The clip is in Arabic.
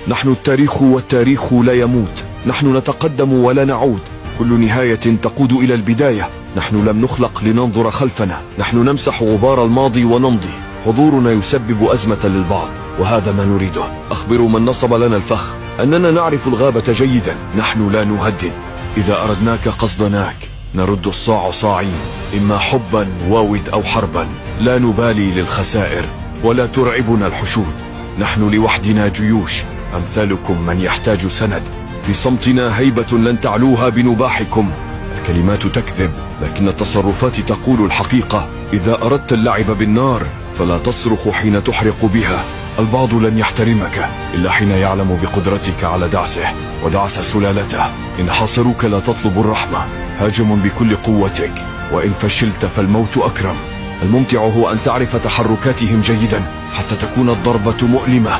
نحن التاريخ والتاريخ لا يموت. نحن نتقدم ولا نعود. كل نهاية تقود إلى البداية. نحن لم نخلق لننظر خلفنا. نحن نمسح غبار الماضي ونمضي. حضورنا يسبب أزمة للبعض، وهذا ما نريده. أخبروا من نصب لنا الفخ أننا نعرف الغابة جيدا. نحن لا نهدد. إذا أردناك قصدناك. نرد الصاع صاعين، إما حبا وود أو حربا. لا نبالي للخسائر ولا ترعبنا الحشود. نحن لوحدنا جيوش، أمثالكم من يحتاج سند. في صمتنا هيبة لن تعلوها بنباحكم. الكلمات تكذب، لكن التصرفات تقول الحقيقة. إذا أردت اللعب بالنار فلا تصرخ حين تحرق بها. البعض لن يحترمك إلا حين يعلم بقدرتك على دعسه ودعس سلالته. إن حاصروك لا تطلب الرحمة. هاجم بكل قوتك، وإن فشلت فالموت أكرم. الممتع هو أن تعرف تحركاتهم جيدا حتى تكون الضربة مؤلمة.